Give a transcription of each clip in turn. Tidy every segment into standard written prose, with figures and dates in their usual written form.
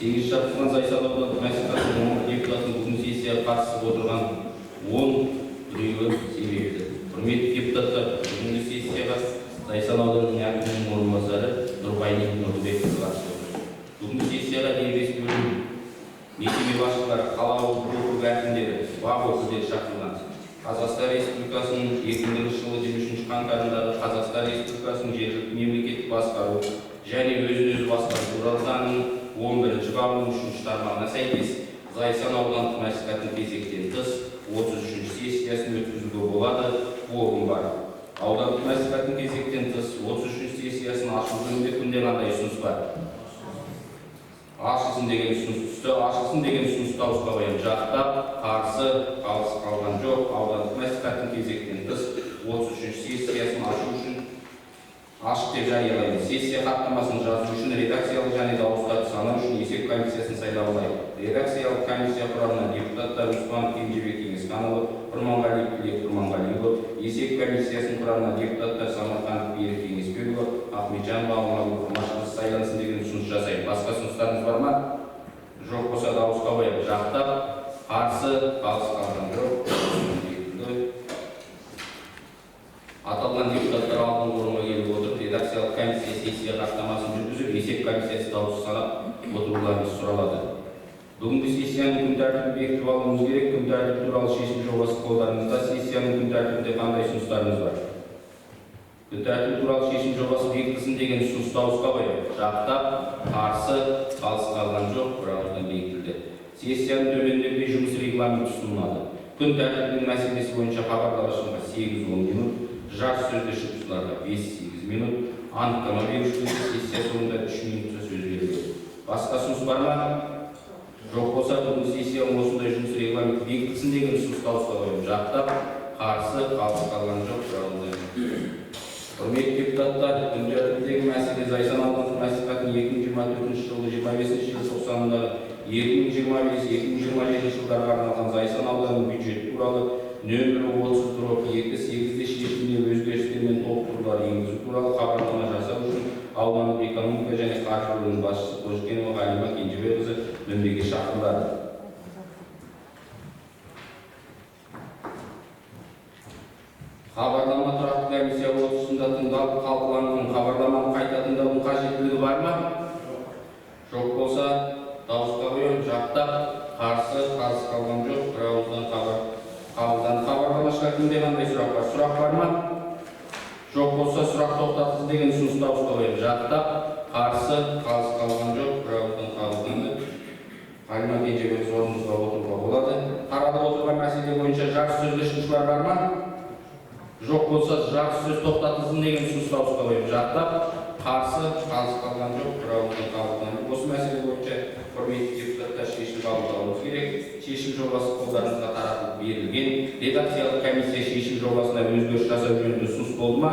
Сегіз шақырылған Зайсан аудандық мәслихатының депутатының бүгін сессияға қатысып отырған 10 біреуі себепті. Құрметті депутаттар, бүгінгі сессияға Зайсан ауданының әкімінің орынбасары Нұрбайник Нұрбеков қатысып отыр. Бүгінгі сессияға дербес бөлім мекеме басшылары, қала округ әкімдері, бақ өкілдері шақырылған. Қазақстан Республикасының 2000 жылы 23 қаңтарындағы Қазақстан Республикасының жергілікті мемлекеттік басқару және өзін-өзі басқару туралы заңының 11-ші бабының 3-ші тармағына сәйкес Зайсан аудандық мәслихатының кезектен тыс 33-ші сессиясын өткізуге болады. Қорым бар. Аудандық мәслихаттың кезектен тыс 33-ші сессиясын ашу жөнінде күнде қандай ұсыныс бар? Ашылсын деген ұсыныс дауысқа қоямын. Жақтап, қарсы, қалыс қалған жоқ. Аудандық мәслихаттың кезектен тыс 33-ші сессиясын ашу үшін ашық деп жариялаймыз. Сессия хаттамасын жазу үшін редакциялық және дауыстарды санау үшін есеп комиссиясын сайлауылайды. Редакциялық комиссия құрамына депутаттар Usmanov Кенжебек Кеңесханұлы, Құрманғалиев Тілек Құрманғалиұлы, есеп комиссиясының құрамына депутаттар Самарқанов Берік Кеңесбекұлы, Ахметжан Бағымұлы Құмашқыз сайлансын деген ұсыныс жасайды. Басқа ұсыныстарыңыз бар ма? Жоқ болса дауысқа қояйық. Жақтап, қарсы, қалыс қалған жоқ. Аталған депутаттар алдын орынға келіп отыр. Редакциялық комиссия сессия хаттамасын жүргізіп, есеп комиссиясы дауыс санап отыруларыңыз сұралады. Бүгінгі сессияның күн тәртібін бекітіп алуымыз керек. Күн тәртібі туралы шешім жобасы қолдарыңызда. Сессияның күн тәртібінде қандай ұсыныстарыңыз бар? Күн тәртібі туралы шешім жобасы бекітілсін деген ұсыныс дауысқа қояйық. Жақтап, қарсы, қалыс қалған жоқ, бірауыздан бекітілді. Сессияның төмендегідей жұмыс регламенті ұсынылады. Күн тәртібінің мәселесі бойынша хабарласушыға 8-10 минут, жарыс сөзді шығушыларға 5-8 минут, анықтама берушілерге сессия соңында 3 минутта сөз беріледі. Басқа ұсыныс бар ма? Жоқ болса, бүгінгі сессияның осындай жұмыс регламенті бекітілсін деген ұсыныс дауысқа қоямын. Жақтап, қарсы, қалыс қалған жоқ, бірауыздан. Құрметті депутаттар, күн тәртібіндегі мәселе Зайсан аудандық мәслихатының 2024 жылы 25 желтоқсанындағы 2025-2027 жылдарға арналған Зайсан ауданының бюджеті туралы нөмірі 30/2/8-де шешіміне өзгерістер мен толықтырулар енгізу туралы хабарлама жасау үшін аудандық экономика және қаржы бөлімінің басшысы Қожыкенова Ғалима Кенжебекқызы мінбеге шақырылады. Хабарлама тұрақты комиссия отырысында тыңдалып талқыланған. Хабарламаны қайта тыңдаудың қажеттілігі бар ма? Жоқ болса, дауысқа қоямын. Жақтап, қарсы, қалыс қалған жоқ, бірауыздан қабылданды. Хабарламашыға кімде қандай сұрақ бар? Сұрақ бар ма? Жоқ болса, сұрақ тоқтатылсын деген ұсыныс дауысқа қоямын. Жақтап, қарсы, қалыс қалған жоқ, бірауыздан қабылданды. Ғалима Кенжебекқызы орныңызға отыруға болады. Қаралып отырған мәселе бойынша жарыс сөзді шығушылар бар ма? Жоқ болса, жарыс сөз тоқтатылсын деген ұсыныс дауысқа қоямын. Жақтап, қарсы, қалыс қалған жоқ, бірауыздан қабылданды. Осы мәселе бойынша құрметті депутаттар шешім қабылдауымыз керек. Шешім жобасы қолдарыңызға таратылып берілген. Редакциялық комиссия шешім жобасына өзгеріс жасау жөнінде ұсыныс болды ма?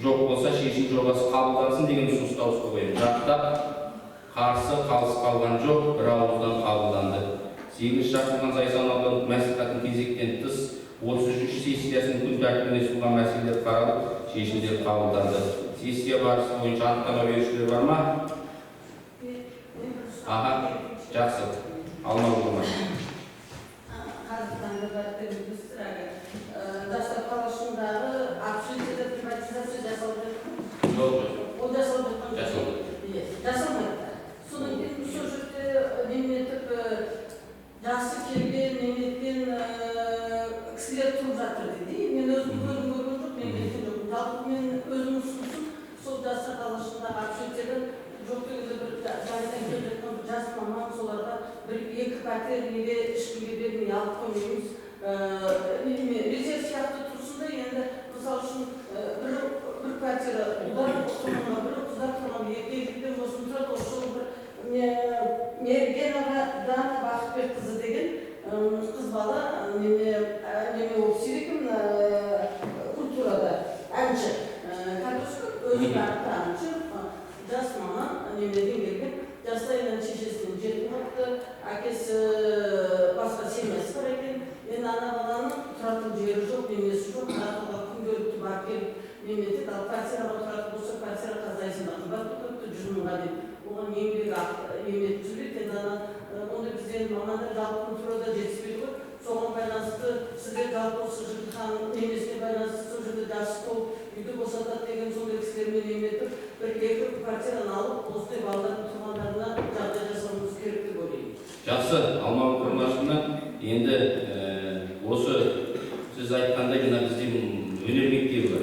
Жоқ болса, шешім жобасы қабылдансын деген ұсыныс дауысқа қоямын. Жақтап, қарсы, қалыс қалған жоқ, бірауыздан қабылданды. 8 шақырылған Зайсан аудандық мәслихаттың кезектен тыс 33-ші сессиясының күн тәртібіне ұсынылған мәселелер қаралып, шешімдер қабылданды. Сессия барысы бойынша анықтама берушілер бар ма? Аха, жақсы. Алмау болмай. Дастар қалашындағы общежитиеде приватизация жасалды. Жоқ. Ол жасалды. Жасалмайды. Содан кейін сол жерде мемлекеттік жасы келген мемлекеттен кісілер тұрып жатыр дейді. Мен өзім көрген жоқ, мемлекеттен жоқ. Жалпы мен өзім ұсынысым сол дастар қалашындағы общежитиеде жоқ дегенде бір жайдан келіп жатқан жас маман соларға бір-екі пәтер неге ешкімге бермей алып қоймаймыз. Резерв сияқты тұрсын да енді мысал үшін бір пәтері ұлдар тұрғанға бір қыздар тұрғанға екі егілден болсын тұрады. Осы бір Мергенова Дана Бақытбекқызы деген қыз бала неме ол сирекім культурада әнші. Өзі әнші, жас маман немеден келген. Жастайынан шешесінің жетім болыпты, әкесі басқа семьясы бар екен. Енді ана баланың тұратын жері жоқ, немесі жоқ. Тартуға күнделікті барып келіп мемлекет ал квартираға тұратын болса, квартира Зайсанда қымбат көтеріпті 100 мыңға дейін. Оған еңбек emetçilik onu bizden manalar жалпы контролда жетіспейді ғой. Соған байланысты сіздер жалпы осы жігітхан немесіне байланысты сол жерде жасы толып үйді босатады деген сондай кісілермен еметіп бір екі квартираны алып осындай балалардың туғандарына жағдай жасауымыз керек деп ойлаймын. Жақсы, Алмалы құрмашына енді осы сіз айтқандай мына бізде өнер мектебі бар.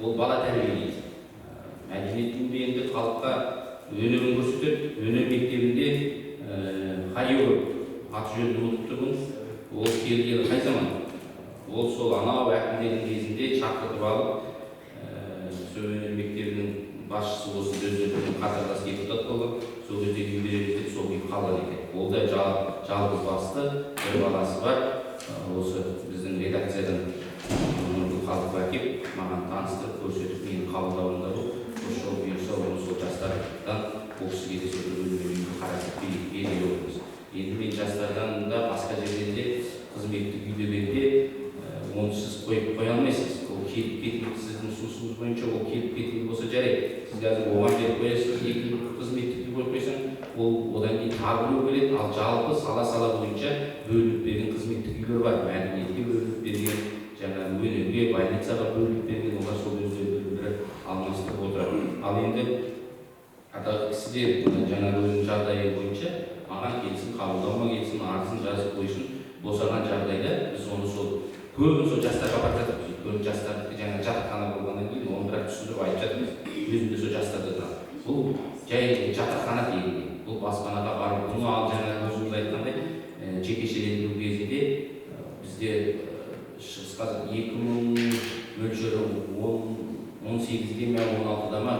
Ол бала тәрбиелейді. Мәдениетінде енді халыққа өнерін көрсетеді. Өнер мектебінде хореограф аты жөнін ұмытып тұрмын. Ол келгені қай заман? Ол сол анау әкімдердің кезінде шақыртып алып, сол өнер мектебінің басшысы осы өздерінің қатарлас депутат болған. Сол кезде үй береміз сол үй қалған екен. Ол да жалғыз басты бір баласы бар. Осы біздің редакциядан бұл халыққа әкеп, маған таныстырып, көрсетіп, мені қабылдауында бұл. Осы жол бұйырса, оны сол жастардан ол кісіге де сол бөлімге қарасып бере отырмыз. Енді мен жастардан да басқа жерлерде қызметтік үйлерде оны сіз қойып қоя алмайсыз. Ол келіп кетіп, сіздің ұсынысыңыз бойынша ол келіп кетіп болса жарайды. Сіз қазір оған беріп қоясыз, екі қызметтік үй қойып қойсаң, ол одан кейін тағы біреу келеді. Ал жалпы сала бойынша бөлініп берген қызметтік үйлер бар. Мәдениетке бөлініп берген, жаңағы өнерге, больницаға бөлініп берген, олар сол өздері алмастырып отырады. Ал енді атағы кісіде жаңағы өзінің жағдайы бойынша маған келсін, қабылдауыма келсін, арызын жазып қойсын, босаған жағдайда біз оны сол көбін сол жастарға барып жатырмыз. Көп жастарды жаңа жатақхана болғаннан кейін оны бірақ түсіндіріп айтып жатырмыз. Өзінде сол жастарды да. Бұл жай жатақхана дейді. Бұл баспанаға барып, бұны ал жаңағы өзіңіз айтқандай жекешелендіру кезінде бізде шығыс қазір 2000 мөлшері 18-де ме 16-да ма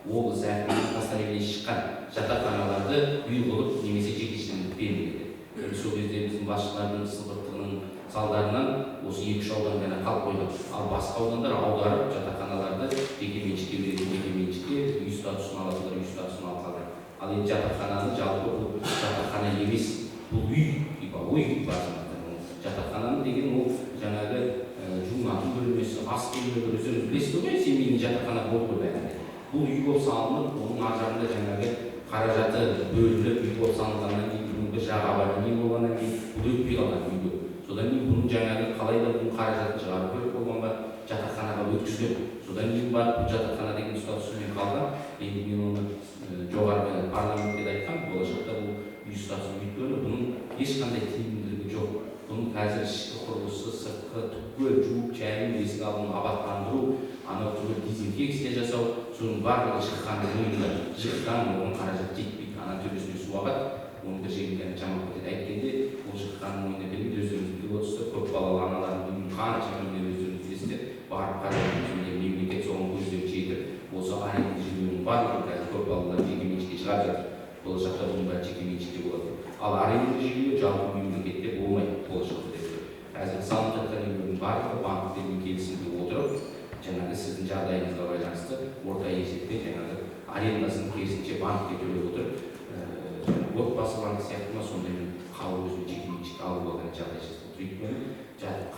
облыс әкімінің постановлениесі шыққан жатақханаларды үй қылып немесе жекешелендіріп беріледі. Сол кезде біздің басшылардың сылбырлығының салдарынан осы 2-3 аудан ғана қалып қойған. Ал басқа аудандар аударып жатақханаларды жекеменшікке береді, жекеменшікке үй статусын алатындар үй статусын алады. Ал енді жатақхананы жалпы бұл жатақхана емес, бұл үй басында. Жатақхананы деген ол жаңағы жуынатын бөлмесі, ас бөлмелері өздеріңіз білесіз ғой, семейный жатақхана болды ғой бәрінде. Бұл үй болып салынып, оның ар жағында жаңағы қаражаты бөлініп, үй болып салынғаннан кейін, бұның бір жағы авария болғаннан кейін, бұл өтпей қалған үйге. Содан кейін бұның жаңағы қалай да бұның қаражатын шығару керек болғанға жатақханаға өткізген. Содан кейін барып бұл жатақхана деген статусымен қалған. Енді мен оны жоғарғы парламентте айтқан, болашақта бұл үй статусы өйткені бұның ешқандай тиімділігі жоқ. Бұның қазір ішкі құрылысы, сыртқы, түпкіл, жуып, шайын, есік алдын абаттандыру, анау түгел дезинфекция жасау, соның барлығы шыққанның мойнында. Шыққан оған қаражат жетпейді, ана төбесіне су ағады, оның бір жерінде жамап кетеді. Әйткенде ол шыққанның мойнында бермейді, өздеріңіз біліп отырсыздар, көп балалы аналардың қанша мыңдап өздеріңіз білесіздер, барып қаражат мемлекет соған көздеп жетіп, осы аренда жерлерінің барлығы қазір көп балалар жекеменшікке шығарып жатыр. Болашақта бұның бәрі жекеменшікте болады. Ал аренда жүйе жалпы мемлекетте болмайды болашақта деп. Қазір салынып жатқан үйлердің барлығы банктермен келісімге отырып, жаңағы сіздің жағдайыңызға байланысты орта есеппен жаңағы арендасын керісінше банкке төлеп отырып, отбасы банкі сияқты ма сондаймен қалып өзіне жекеменшікке алып алған жағдай жасап отыр. Өйткені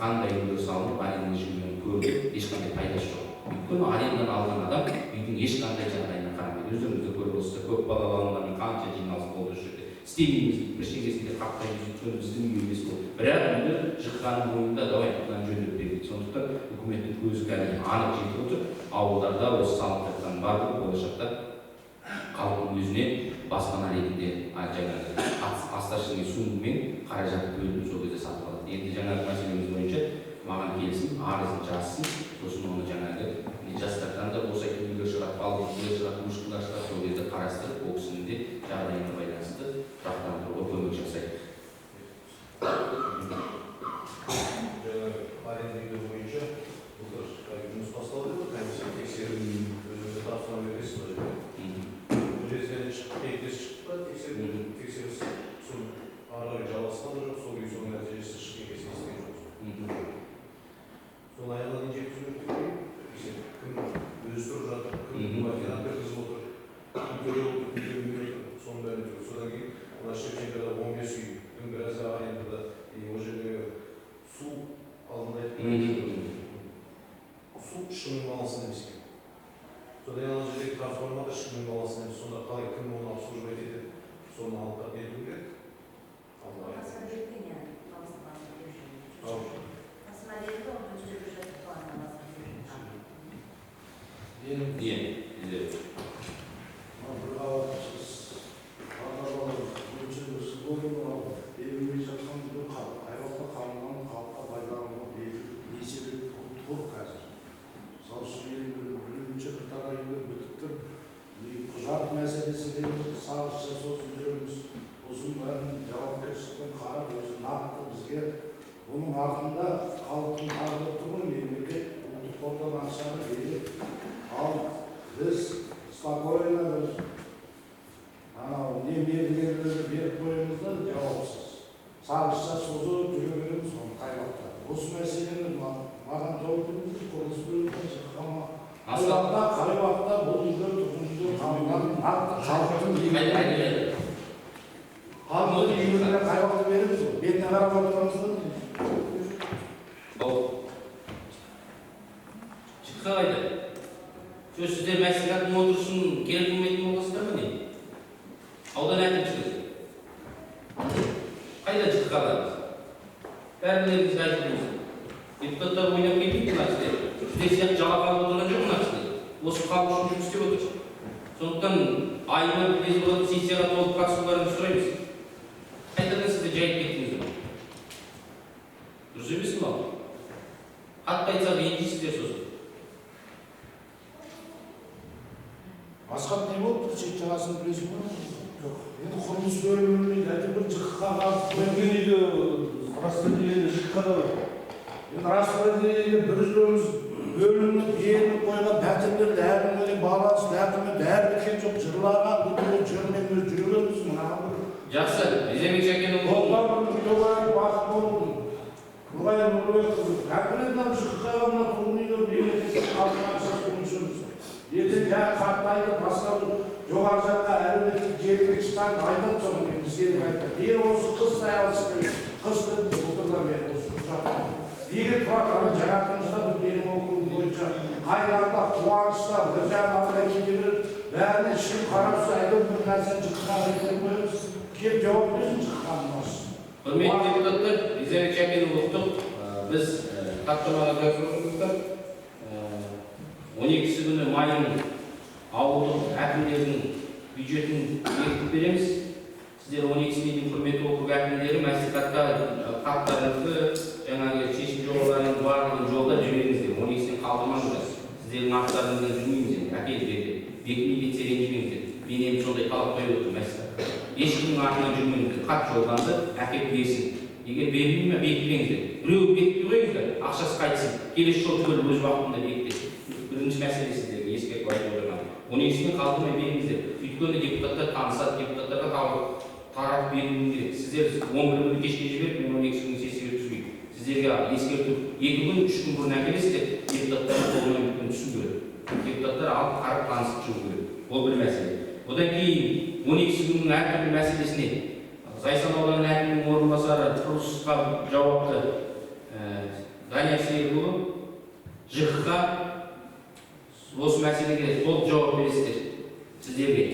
қандай үйлер салынып аренда жүйені көріп ешқандай пайдасы жоқ. Өйткені арендадан алған адам үйдің ешқандай жағдайына қарамайды. Өздеріңізді көріп отырсыздар, көп балалы аналардың қанша жиналыс болды осы жерде. Істемейміз, бір шеңгесінде қаптаймыз, өйткені біздің үй емес ол. Бірақ үйді жыққанның мойнында давай бұдан жөндеп береді. Сондықтан үкіметтің көзі қазір анық жетіп отыр. Ауылдарда осы салынып жатқан барлығы болашақта халықтың өзіне баспана ретінде жаңағы асташының суымен қаражат бөлініп сол кезде сатып алады. Енді жаңағы мәселеміз бойынша маған келсін, арызын жазсын, сосын оны жаңағы жастардан да болса үйлер шығарып, балалар шығарып, мушкілер шығарып, сол кезде қарастырып, ол кісінің де жағдайына байланысты тұрақтандыруға көмек жасайды. Аренда үйі бойынша былтыр жұмыс басталды ғой, комиссия тексеріп өзіңізді тапсырма бересіз ба? Резидент шықты, шықты ба, тексеріс соң ары қарай жалғасқан да жоқ, сол үй соның нәтижесі шыққан кезде естіген жоқсыз. Соны аяғына дейін жеткізу керек деп кім өзі тұрып жатыр, кім материал бергізіп отыр, кім төлеп отыр, кім төлемей отыр, соның бәрін жүріп. Содан кейін мына Шевченкода 15 үй, кім біразы арендада, ол жердегі су алдында айтып су шығын балансын емес екен. Содан ана жердегі трансформатор шығын балансын емес, сонда қалай кім оны обслуживать етеді, сізге. Бұның артында халықтың тағдыры тұр, мемлекет ұлттық қордан ақшаны беріп, ал біз спокойно не белгілерді беріп қойыңыз да жауапсыз. Сарғышша созып жүре береміз оны қай уақытта. Осы мәселені маған жауап беріңіз, құрылыс бөлімінің шыққанма. Қай уақытта бұл үйлер тұрғын үйлер қалған нақты халықтың игілігіне қай уақытта береміз ғой? Бетіне қарап отырғанымызда Жыққа қайда? Сөз сіздер мәслихаттың отырысын керек болмайтын болғансыздар ма не? Аудан әкімшілігі. Қайда жыққа қаламыз? Бәрілеріңізді айтыңыз. Депутаттар ойнап келмейді мына кісілер. Сіздер сияқты жалақы алып отырған жоқ мына кісілер. Осы халық үшін жұмыс істеп отыр. Сондықтан айына тез болады сессияға толып қатысуларыңызды сұраймыз. Қайтадан сізді жайып кеттіңіз бе? Дұрыс емес пе ал? Қатты айтсақ ренжисіздер сосын. Асхат не болды? Шет жағасын білесің бе? Жоқ. Енді құрылыс бөлімінің әйтеуір жыққа қалып Қойген үйде распределение жыққа да бар. енді распределение бір жүріміз бөлімнің беріліп қойған пәтерлерді әркімге балансын, әркімге бәрі біткен жоқ. Жырлаған бүйтіп жүрмен жүреміз мынаған бір. Жақсы, Резембек Шәкенұлы. Қолдан бір жоғары уақыт болды. Нұрғайын Нұрбекқызы, әкімден жыққа ғана тұрғын үйлер мемлекеттік халықтың ақшасы өңшіміз. Ертең жаңа қартайды басқа жоғары жаққа әлеуметтік желілік штанды айтып соны бізге айтты. Осы қыз саясы керек. Қыз отырдар мен осы құжатты. Егер тұрақтары жаратыңызда бір менің округім бойынша қайранда, қуанышта, бір жағынан кейбір бәріне ішіп қарап айтып бір нәрсені жыққан айтып қойыңыз. Кеп жауап берсін жыққанын осы. Құрметті депутаттар, Резембек Шәкенұлы ұқтық. Біз хаттамаға жазылғандықтан 12 күні майын ауылдық әкімдердің бюджетін бекітіп береміз. Сіздер 12-сіне дейін құрметті округ әкімдері мәслихатқа хаттарыңызды жаңағы шешім жобаларының барлығын жолдап жіберіңіздер. 12-сінен қалдырмаңыздар. Сіздердің аттарыңыздан жүрмейміз. Бекітпей кетсе ренжімеңіздер. Мен енді сондай талап қойып отырмын мәслихатқа. Ешкімнің артынан жүрмеңіздер. Хат жолданды, әкеп берсін. Егер бермей ме бекітпеңіздер. Біреу бекітпей қойыңыздар, ақшасы қайтсын. Келесі жолы бөліп өз уақытында бекітеді. Бірінші мәселе сіздерге ескертіп айтып отырған. 12-сіне қалдырмай беріңіздер. Өйткені депутаттар танысады, депутаттарға тарап беруің керек. Сіздер 11 күні кешке жіберіп, мен 12 күні сессия өткізбеймін. Сіздерге ескерту 2 күн, 3 күн бұрын әкелесіздер, депутаттардың қолынан бүкін түсін керек. Депутаттар алып қарап танысып шығу керек. Ол бір мәселе. Одан кейін 12 күннің әртүрлі мәселесіне Зайсан ауданының әкімінің орынбасары құрылысқа жауапты Дания Серікұлы ЖХ-ға осы мәселеге толық жауап бересіздер сіздерге.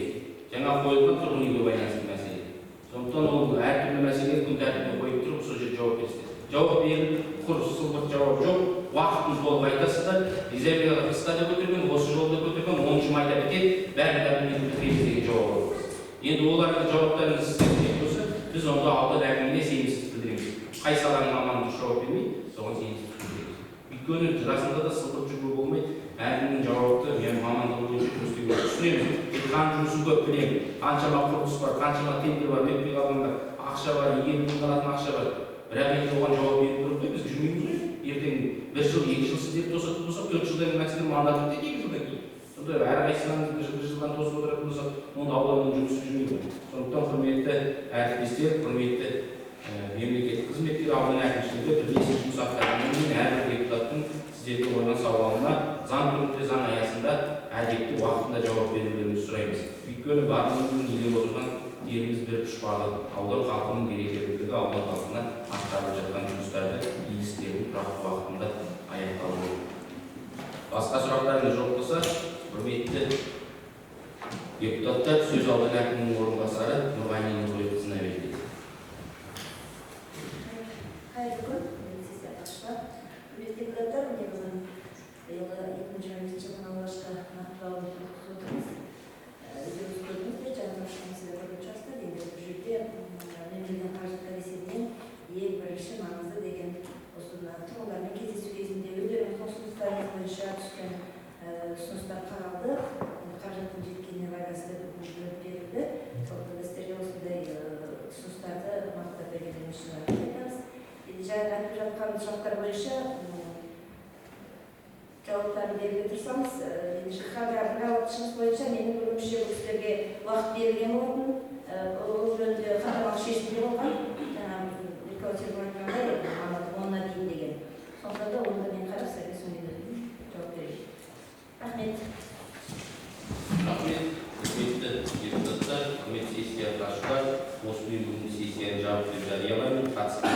Жаңа қойылған тұрғын үйге байланысты мәселе. Сондықтан ол әртүрлі мәселелер күн тәртібіне қойып тұрып, сол жерде жауап бересіздер. Жауап беріп, құр сылбыр жауап жоқ. Уақытын толық айтасыздар. Резервияға қыста да көтерген, осы жолда көтерген, 10 майда бітеді, бәрін деген жауап аламыз. Енді олардың жауаптарыңыз сіздерге болса, біз онда аудан әкіміне сенімсіздік білдіреміз. Қай саланың маманы дұрыс жауап бермейді, соған сенімсіздік білдіреміз. Өйткені расында да сылбыр жүруге болмайды. Әркімнің жауапты, мен мамандығы бойынша жұмыс істеуге түсінеміз. Қан жұмысын көп білемін. Қаншама құрылыс бар, қаншама тендер бар, өтпей қалғандар, ақша бар, игерілмей қалатын ақша бар. Бірақ енді оған жауап беріп тұрып та біз жүрмейміз ғой. Ертең 1 жыл, 2 жыл сіздерді тосатын болсақ, 4 жылдан мәселе мандатын тек 2 жылдан кейін. Сонда әрқайсысынан 1 жылдан тосып отыратын болсақ, онда ауданның жұмысы жүрмейді. Сондықтан құрметті әріптестер, құрметті мемлекеттік қызметкер, аудан әкімшілігі бірлесіп жұмыс атқарғаннан кейін әрбір депутаттың сіздерге қойған сауалына заң түрінде, заң аясында әдепті уақытында жауап берулеріңізді сұраймыз. Өйткені барлығымыздың елеп отырған еліміз бір пұшпағы, аудан халқының берекелілігі, аудан халқына атқарылып жатқан жұмыстарды игі тұрақты уақытында аяқталуы. Басқа сұрақтарыңыз жоқ болса, құрметті депутаттар, сөз аудан әкімінің орынбасары Нұрғайын Нұрбекқызына беріледі. Қайырлы күн, сіздер атқаштар. Құрметті депутаттар, міне бүгін биылғы 2025 жылдың алғашқы нақтылауын өткізіп отырмыз. Өздеріңіз көрдіңіздер, жаңа комиссияда көріп жатырсыздар. Енді бұл жерде мемлекеттік қаржылық есебінен ең бірінші маңызды деген осы тұрғындармен кездесу кезінде өздерінің ұсыныстарыңыз бойынша түскен ұсыныстар қаралды. Қаржылықтың жеткеніне байланысты бүгін берілді. Сондықтан сіздерге осындай ұсыныстарды мақтап бергеніміз үшін рахмет айтамыз. тұрсаңыз, хабарына уақытшыңыз бойынша менің білуімше бұл кісілерге уақыт берілген болатын. Ол жөнінде хабарлама шешімде болған. Жаңағы Николай айтқандай, онына дейін деген. Сондықтан да оны да мен қарап сізге соңында жауап берейін. Рахмет. Рахмет. Құрметті депутаттар, құрметті сессия қатысушылар, осы бүгінгі сессияны жабық деп жариялаймын.